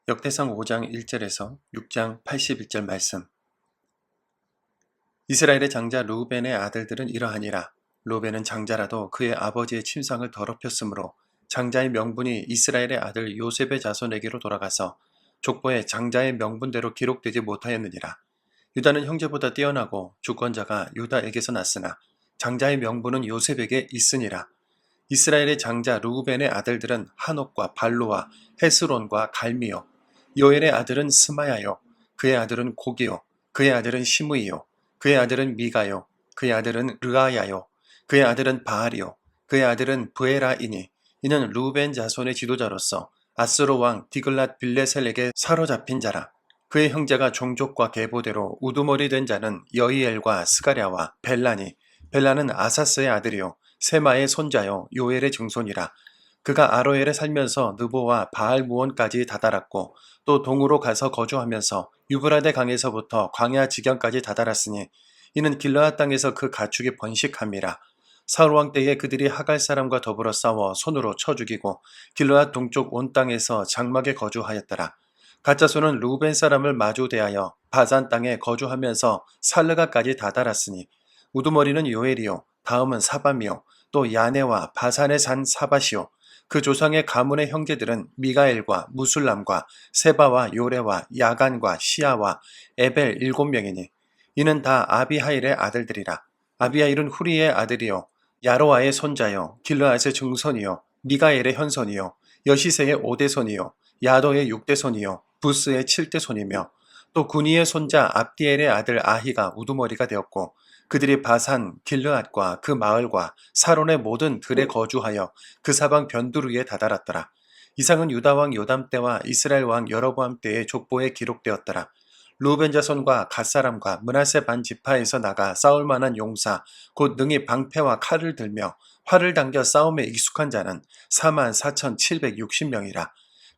역대상 5장 1절에서 6장 81절 말씀. 이스라엘의 장자 르우벤의 아들들은 이러하니라. 르우벤은 장자라도 그의 아버지의 침상을 더럽혔으므로 장자의 명분이 이스라엘의 아들 요셉의 자손에게로 돌아가서 족보에 장자의 명분대로 기록되지 못하였느니라. 유다는 형제보다 뛰어나고 주권자가 유다에게서 났으나 장자의 명분은 요셉에게 있으니라. 이스라엘의 장자 르우벤의 아들들은 한옥과 발로와 헤스론과 갈미요. 요엘의 아들은 스마야요. 그의 아들은 고기요. 그의 아들은 시므이요. 그의 아들은 미가요. 그의 아들은 르아야요. 그의 아들은 바알이요. 그의 아들은 브에라이니. 이는 르우벤 자손의 지도자로서 아스로 왕 디글랏 빌레셀에게 사로잡힌 자라. 그의 형제가 종족과 계보대로 우두머리 된 자는 여이엘과 스가랴와 벨라니. 벨라는 아사스의 아들이요. 세마의 손자요. 요엘의 증손이라. 그가 아로엘에 살면서 느보와 바알무온까지 다다랐고 또 동으로 가서 거주하면서 유브라데 강에서부터 광야 지경까지 다다랐으니 이는 길르앗 땅에서 그 가축이 번식함이라. 사울 왕 때에 그들이 하갈 사람과 더불어 싸워 손으로 쳐 죽이고 길르앗 동쪽 온 땅에서 장막에 거주하였더라. 가짜손은 루벤 사람을 마주 대하여 바산 땅에 거주하면서 살르가까지 다다랐으니 우두머리는 요엘이요 다음은 사밤이요 또 야네와 바산의 산 사밭이요. 그 조상의 가문의 형제들은 미가엘과 무술람과 세바와 요레와 야간과 시아와 에벨 7명이니 이는 다 아비하일의 아들들이라. 아비하일은 후리의 아들이요 야로아의 손자요 길르앗의 증손이요 미가엘의 현손이요 여시세의 5대손이요 야도의 6대손이요 부스의 7대손이며 또 구니의 손자 압디엘의 아들 아히가 우두머리가 되었고 그들이 바산, 길르앗과 그 마을과 사론의 모든 들에 거주하여 그 사방 변두리에 다다랐더라. 이상은 유다 왕 요담 때와 이스라엘 왕 여로보암 때의 족보에 기록되었더라. 루벤 자손과 갓사람과 므낫세 반 지파에서 나가 싸울 만한 용사 곧 능히 방패와 칼을 들며 활을 당겨 싸움에 익숙한 자는 44,760명이라.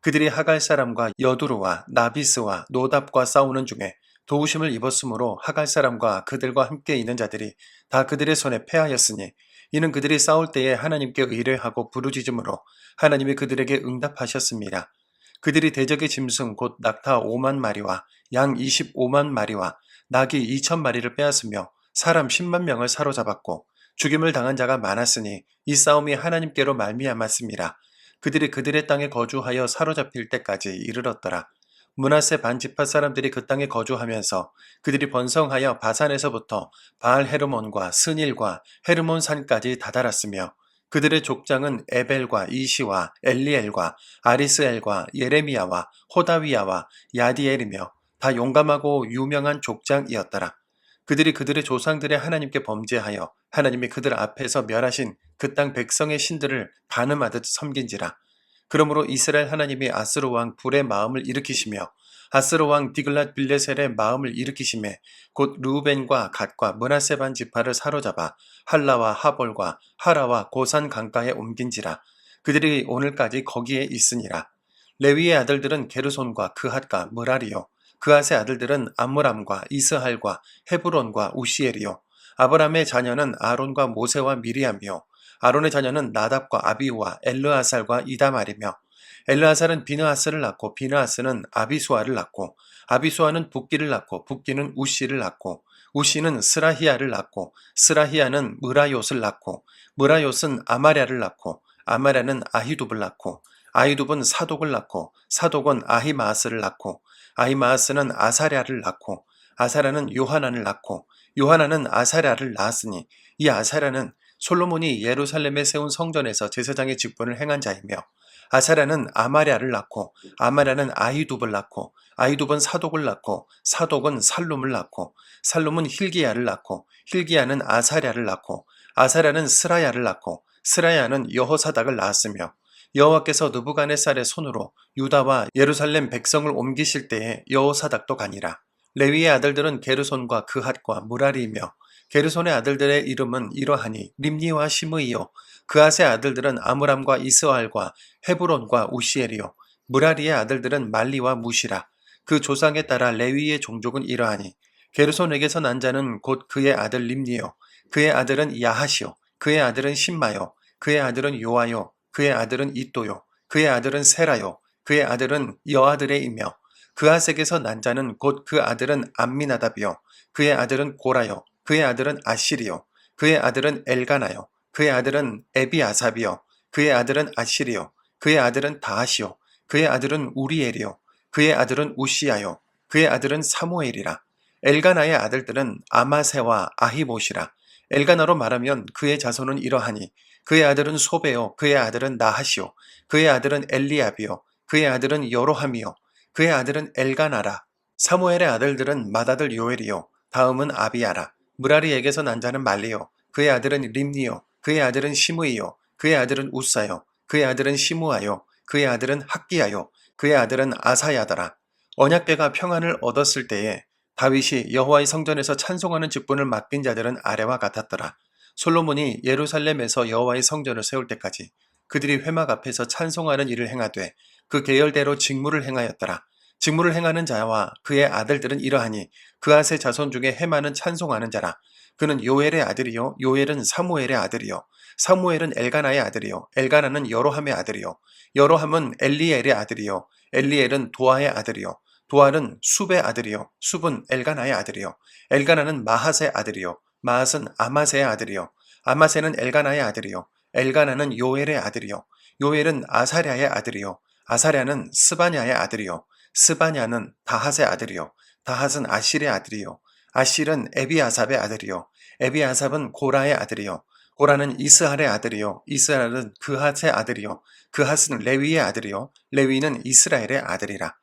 그들이 하갈 사람과 여두루와 나비스와 노답과 싸우는 중에 도우심을 입었으므로 하갈 사람과 그들과 함께 있는 자들이 다 그들의 손에 패하였으니 이는 그들이 싸울 때에 하나님께 의뢰하고 부르짖음으로 하나님이 그들에게 응답하셨습니다. 그들이 대적의 짐승 곧 낙타 5만 마리와 양 25만 마리와 낙이 2천 마리를 빼앗으며 사람 10만 명을 사로잡았고 죽임을 당한 자가 많았으니 이 싸움이 하나님께로 말미암았습니다. 그들이 그들의 땅에 거주하여 사로잡힐 때까지 이르렀더라. 므낫세 반지파 사람들이 그 땅에 거주하면서 그들이 번성하여 바산에서부터 바알 헤르몬과 스닐과 헤르몬 산까지 다다랐으며 그들의 족장은 에벨과 이시와 엘리엘과 아리스엘과 예레미야와 호다위야와 야디엘이며 다 용감하고 유명한 족장이었더라. 그들이 그들의 조상들의 하나님께 범죄하여 하나님이 그들 앞에서 멸하신 그 땅 백성의 신들을 간음하듯 섬긴지라. 그러므로 이스라엘 하나님이 아스로 왕 불의 마음을 일으키시며 아스로 왕 디글랏 빌레셀의 마음을 일으키심에 곧 르우벤과 갓과 므낫세 반 지파를 사로잡아 할라와 하볼과 하라와 고산 강가에 옮긴지라. 그들이 오늘까지 거기에 있으니라. 레위의 아들들은 게르손과 그핫과 므라리요. 그핫의 아들들은 암므람과 이스할과 헤브론과 우시엘이요. 아브람의 자녀는 아론과 모세와 미리암이요. 아론의 자녀는 나답과 아비우와 엘르아살과 이다말이며 엘르아살은 비느하스를 낳고 비느하스는 아비수아를 낳고 아비수아는 붓기를 낳고 붓기는 우시를 낳고 우시는 스라히야를 낳고 스라히야는 무라요스를 낳고 무라요스는 아마랴를 낳고 아마랴는 아히둡을 낳고 아히둡은 사독을 낳고 사독은 아히마아스를 낳고 아히마아스는 아사랴를 낳고 아사랴는 요하난을 낳고 요하난은 아사랴를 낳았으니 이 아사랴는 솔로몬이 예루살렘에 세운 성전에서 제사장의 직분을 행한 자이며 아사랴는 아마랴를 낳고 아마랴는 아히둡을 낳고 아히둡은 사독을 낳고 사독은 살룸을 낳고 살룸은 힐기야를 낳고 힐기야는 아사랴를 낳고 아사랴는 스라야를 낳고 스라야는 여호사닥을 낳았으며 여호와께서 느부갓네살의 손으로 유다와 예루살렘 백성을 옮기실 때에 여호사닥도 가니라. 레위의 아들들은 게르손과 그핫과 무라리이며 게르손의 아들들의 이름은 이러하니 림니와 시므이요. 그핫의 아들들은 아므람과 이스알과 헤브론과 우시엘이요. 무라리의 아들들은 말리와 무시라. 그 조상에 따라 레위의 종족은 이러하니 게르손에게서 난 자는 곧 그의 아들 림니요. 그의 아들은 야하시요. 그의 아들은 신마요. 그의 아들은 요아요. 그의 아들은 이또요. 그의 아들은 세라요. 그의 아들은 여아들의이며 그아색에서 난 자는 곧 그 아들은 암미나답이요 그의 아들은 고라요 그의 아들은 아실이요 그의 아들은 엘가나요 그의 아들은 에비아삽이요 그의 아들은 아실이요 그의 아들은 다하시요 그의 아들은 우리엘이요 그의 아들은 우시야요 그의 아들은 사무엘이라. 엘가나의 아들들은 아마세와 아히못이라. 엘가나로 말하면 그의 자손은 이러하니 그의 아들은 소베요 그의 아들은 나하시요 그의 아들은 엘리압이요 그의 아들은 여로함이요 그의 아들은 엘가나라. 사무엘의 아들들은 맏아들 요엘이요 다음은 아비야라. 무라리에게서 난 자는 말리요 그의 아들은 림니요 그의 아들은 시므이요 그의 아들은 우사요 그의 아들은 시므아요 그의 아들은 학기야요 그의 아들은 아사야더라. 언약궤가 평안을 얻었을 때에 다윗이 여호와의 성전에서 찬송하는 직분을 맡긴 자들은 아래와 같았더라. 솔로몬이 예루살렘에서 여호와의 성전을 세울 때까지 그들이 회막 앞에서 찬송하는 일을 행하되 그 계열대로 직무를 행하였더라. 직무를 행하는 자와 그의 아들들은 이러하니 그앗의 자손 중에 헤마는 찬송하는 자라. 그는 요엘의 아들이요 요엘은 사무엘의 아들이요 사무엘은 엘가나의 아들이요 엘가나는 여로함의 아들이요 여로함은 엘리엘의 아들이요 엘리엘은 도아의 아들이요 도아는 숲의 아들이요 숲은 엘가나의 아들이요 엘가나는 마핫의 아들이요 마핫은 아마세의 아들이요 아마세는 엘가나의 아들이요 엘가나는 요엘의 아들이요 요엘은 아사랴의 아들이요 아사랴는 스바냐의 아들이요 스바냐는 다핫의 아들이요 다핫은 아실의 아들이요 아실은 에비아삽의 아들이요 에비아삽은 고라의 아들이요 고라는 이스할의 아들이요 이스할은 그핫의 아들이요 그핫은 레위의 아들이요 레위는 이스라엘의 아들이라.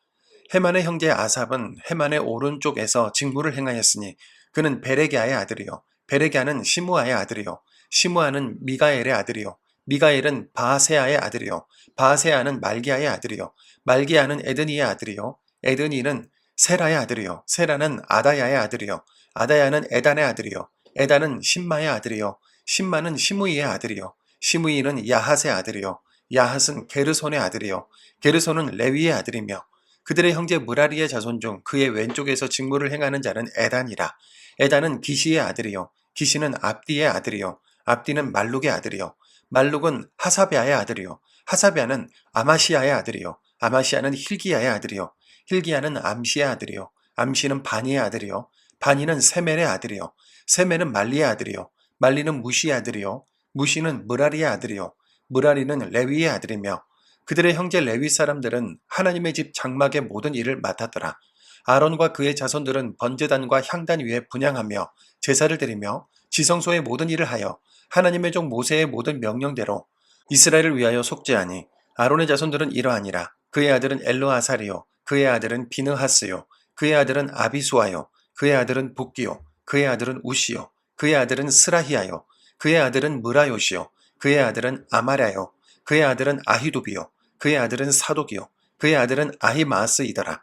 헤만의 형제 아삽은 헤만의 오른쪽에서 직무를 행하였으니 그는 베레기아의 아들이요 베레기아는 시므아의 아들이요 시므아는 미가엘의 아들이요 미가엘은 바세아의 아들이요 바세아는 말기야의 아들이요 말기야는 에드니의 아들이요 에드니는 세라의 아들이요 세라는 아다야의 아들이요 아다야는 에단의 아들이요 에단은 심마의 아들이요 심마는 시므이의 아들이요 시므이는 야핫의 아들이요 야핫은 게르손의 아들이요 게르손은 레위의 아들이며 그들의 형제 무라리의 자손 중 그의 왼쪽에서 직무를 행하는 자는 에단이라. 에단은 기시의 아들이요 기시는 압디의 아들이요 압디는 말룩의 아들이요 말룩은 하사비아의 아들이요 하사비아는 아마시아의 아들이요 아마시아는 힐기야의 아들이요 힐기야는 암시의 아들이요 암시는 바니의 아들이요 바니는 세멜의 아들이요 세멜은 말리의 아들이요 말리는 무시의 아들이요 무시는 무라리의 아들이요 무라리는 레위의 아들이며 그들의 형제 레위 사람들은 하나님의 집 장막의 모든 일을 맡았더라. 아론과 그의 자손들은 번제단과 향단 위에 분향하며 제사를 드리며 지성소의 모든 일을 하여 하나님의 종 모세의 모든 명령대로 이스라엘을 위하여 속죄하니 아론의 자손들은 이러하니라. 그의 아들은 엘르아살이요 그의 아들은 비느하스요 그의 아들은 아비수아요 그의 아들은 붓기요 그의 아들은 우시요 그의 아들은 스라히야요 그의 아들은 무라요시요 그의 아들은 아마랴요 그의 아들은 아히두비요 그의 아들은 사독이요 그의 아들은 아히마스이더라.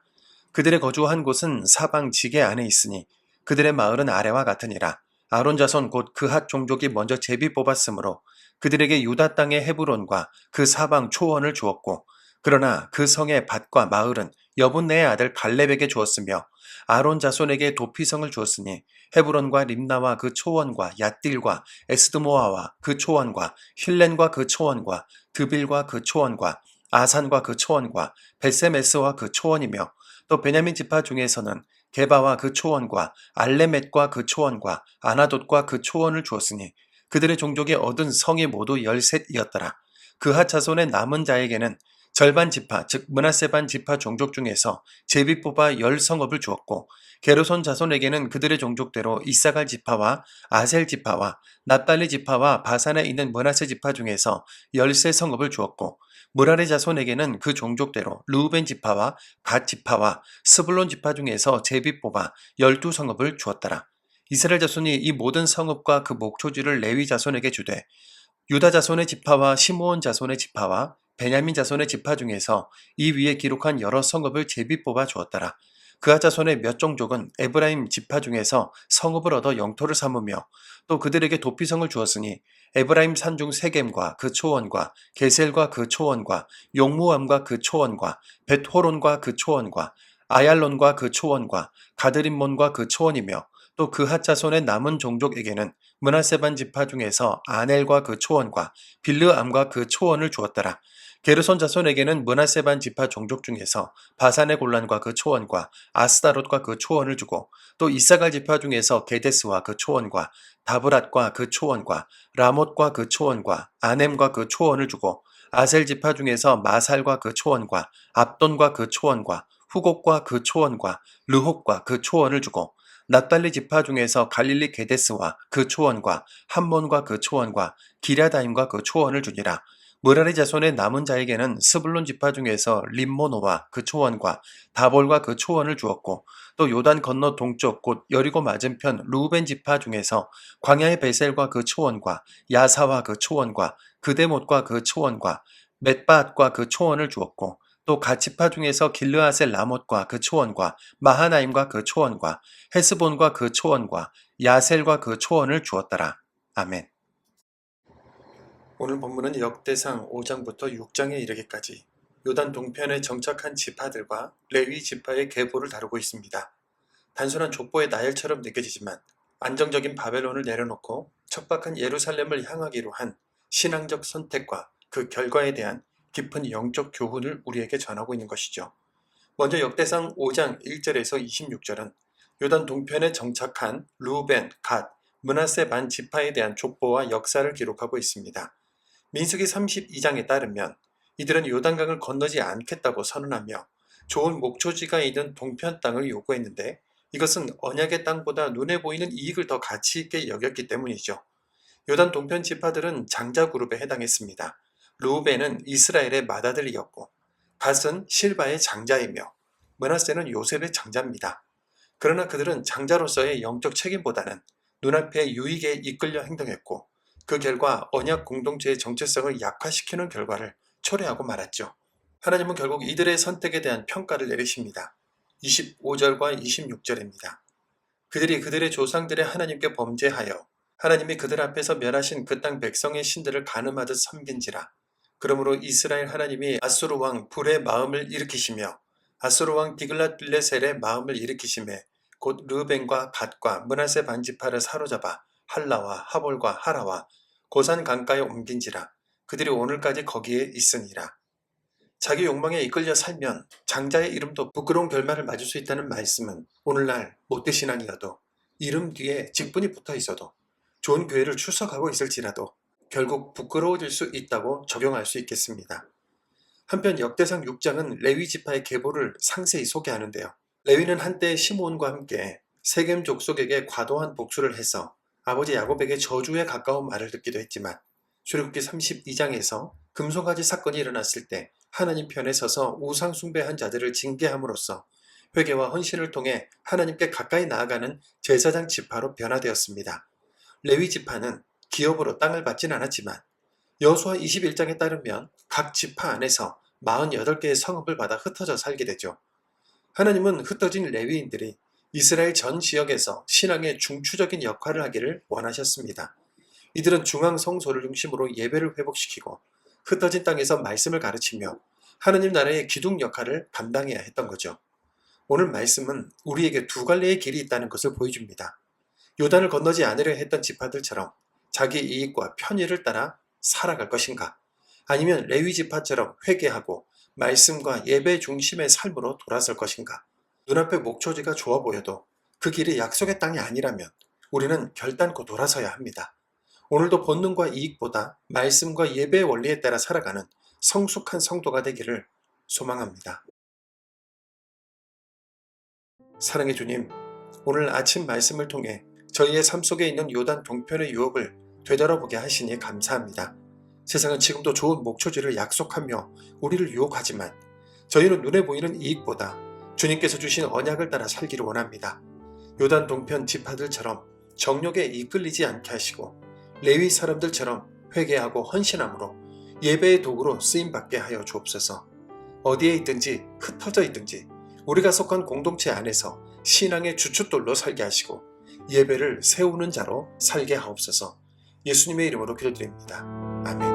그들의 거주한 곳은 사방 지게 안에 있으니 그들의 마을은 아래와 같으니라. 아론 자손 곧 그핫 종족이 먼저 제비 뽑았으므로 그들에게 유다 땅의 헤브론과 그 사방 초원을 주었고 그러나 그 성의 밭과 마을은 여분네의 아들 갈렙에게 주었으며 아론 자손에게 도피성을 주었으니 헤브론과 림나와 그 초원과 얏딜과 에스드모아와 그 초원과 힐렌과 그 초원과 드빌과 그 초원과 아산과 그 초원과 벳세메스와 그 초원이며 또 베냐민 지파 중에서는 게바와 그 초원과 알레멧과 그 초원과 아나돗과 그 초원을 주었으니 그들의 종족이 얻은 성이 모두 13이었더라. 그핫 자손의 남은 자에게는 절반 지파 즉 므낫세 반 지파 종족 중에서 제비 뽑아 10성읍을 주었고 게르손 자손에게는 그들의 종족대로 이사갈 지파와 아셀 지파와 납달리 지파와 바산에 있는 므낫세 지파 중에서 13성읍을 주었고 무라리 자손에게는 그 종족대로 르우벤 지파와 갓 지파와 스불론 지파 중에서 제비 뽑아 12성읍을 주었더라. 이스라엘 자손이 이 모든 성읍과 그 목초지를 레위 자손에게 주되 유다 자손의 지파와 시므온 자손의 지파와 베냐민 자손의 지파 중에서 이 위에 기록한 여러 성읍을 제비 뽑아 주었더라. 그하 자손의 몇 종족은 에브라임 지파 중에서 성읍을 얻어 영토를 삼으며 또 그들에게 도피성을 주었으니 에브라임 산중 세겜과 그 초원과 게셀과 그 초원과 용무암과 그 초원과 벳호론과 그 초원과 아얄론과 그 초원과 가드림몬과 그 초원이며 또 그핫 자손의 남은 종족에게는 므낫세 반 지파 중에서 아넬과 그 초원과 빌르암과 그 초원을 주었더라. 게르손 자손에게는 므낫세 반 지파 종족 중에서 바산의 골란과 그 초원과 아스다롯과 그 초원을 주고 또 이사갈 지파 중에서 게데스와 그 초원과 다브랏과 그 초원과 라못과 그 초원과 아넴과 그 초원을 주고 아셀 지파 중에서 마살과 그 초원과 압돈과 그 초원과 후곡과 그 초원과 르홉과 그 초원을 주고 납달리 지파 중에서 갈릴리 게데스와 그 초원과 함몬과 그 초원과 기랴다임과 그 초원을 주니라. 므라리 자손의 남은 자에게는 스불론 지파 중에서 림모노와 그 초원과 다볼과 그 초원을 주었고 또 요단 건너 동쪽 곧 여리고 맞은편 루벤 지파 중에서 광야의 베셀과 그 초원과 야사와 그 초원과 그데못과 그 초원과 მეტ바앗과 그 초원을 주었고 또 갓지파 중에서 길르아셀 라못과 그 초원과 마하나임과 그 초원과 헤스본과 그 초원과 야셀과 그 초원을 주었더라. 아멘. 오늘 본문은 역대상 5장부터 6장에 이르기까지 요단 동편에 정착한 지파들과 레위 지파의 계보를 다루고 있습니다. 단순한 족보의 나열처럼 느껴지지만 안정적인 바벨론을 내려놓고 척박한 예루살렘을 향하기로 한 신앙적 선택과 그 결과에 대한 깊은 영적 교훈을 우리에게 전하고 있는 것이죠. 먼저 역대상 5장 1절에서 26절은 요단 동편에 정착한 루벤, 갓, 므낫세 반 지파에 대한 족보와 역사를 기록하고 있습니다. 민수기 32장에 따르면 이들은 요단강을 건너지 않겠다고 선언하며 좋은 목초지가 있는 동편 땅을 요구했는데 이것은 언약의 땅보다 눈에 보이는 이익을 더 가치 있게 여겼기 때문이죠. 요단 동편 지파들은 장자 그룹에 해당했습니다. 르우벤은 이스라엘의 맏아들이었고 갓은 실바의 장자이며 므낫세는 요셉의 장자입니다. 그러나 그들은 장자로서의 영적 책임보다는 눈앞의 유익에 이끌려 행동했고 그 결과 언약 공동체의 정체성을 약화시키는 결과를 초래하고 말았죠. 하나님은 결국 이들의 선택에 대한 평가를 내리십니다. 25절과 26절입니다. 그들이 그들의 조상들의 하나님께 범죄하여 하나님이 그들 앞에서 멸하신 그 땅 백성의 신들을 간음하듯 섬긴지라. 그러므로 이스라엘 하나님이 아수르 왕 불의 마음을 일으키시며 아수르 왕 디글랏빌레셀의 마음을 일으키시매 곧 르벤과 갓과 므낫세 반지파를 사로잡아 할라와 하볼과 하라와 고산 강가에 옮긴지라. 그들이 오늘까지 거기에 있으니라. 자기 욕망에 이끌려 살면 장자의 이름도 부끄러운 결말을 맞을 수 있다는 말씀은 오늘날 못되신앙이어도 이름 뒤에 직분이 붙어 있어도 좋은 교회를 출석하고 있을지라도 결국 부끄러워질 수 있다고 적용할 수 있겠습니다. 한편 역대상 6장은 레위 지파의 계보를 상세히 소개하는데요. 레위는 한때 시므온과 함께 세겜 족속에게 과도한 복수를 해서 아버지 야곱에게 저주에 가까운 말을 듣기도 했지만 출애굽기 32장에서 금송아지 사건이 일어났을 때 하나님 편에 서서 우상 숭배한 자들을 징계함으로써 회개와 헌신을 통해 하나님께 가까이 나아가는 제사장 지파로 변화되었습니다. 레위 지파는 기업으로 땅을 받진 않았지만 여호수아 21장에 따르면 각 지파 안에서 48개의 성읍을 받아 흩어져 살게 되죠. 하나님은 흩어진 레위인들이 이스라엘 전 지역에서 신앙의 중추적인 역할을 하기를 원하셨습니다. 이들은 중앙 성소를 중심으로 예배를 회복시키고 흩어진 땅에서 말씀을 가르치며 하나님 나라의 기둥 역할을 감당해야 했던 거죠. 오늘 말씀은 우리에게 두 갈래의 길이 있다는 것을 보여줍니다. 요단을 건너지 않으려 했던 지파들처럼 자기 이익과 편의를 따라 살아갈 것인가? 아니면 레위 지파처럼 회개하고 말씀과 예배 중심의 삶으로 돌아설 것인가? 눈앞의 목초지가 좋아 보여도 그 길이 약속의 땅이 아니라면 우리는 결단코 돌아서야 합니다. 오늘도 본능과 이익보다 말씀과 예배의 원리에 따라 살아가는 성숙한 성도가 되기를 소망합니다. 사랑의 주님, 오늘 아침 말씀을 통해 저희의 삶 속에 있는 요단 동편의 유혹을 되돌아보게 하시니 감사합니다. 세상은 지금도 좋은 목초지를 약속하며 우리를 유혹하지만 저희는 눈에 보이는 이익보다 주님께서 주신 언약을 따라 살기를 원합니다. 요단 동편 지파들처럼 정욕에 이끌리지 않게 하시고 레위 사람들처럼 회개하고 헌신함으로 예배의 도구로 쓰임받게 하여 주옵소서. 어디에 있든지 흩어져 있든지 우리가 속한 공동체 안에서 신앙의 주춧돌로 살게 하시고 예배를 세우는 자로 살게 하옵소서. 예수님의 이름으로 기도드립니다. 아멘.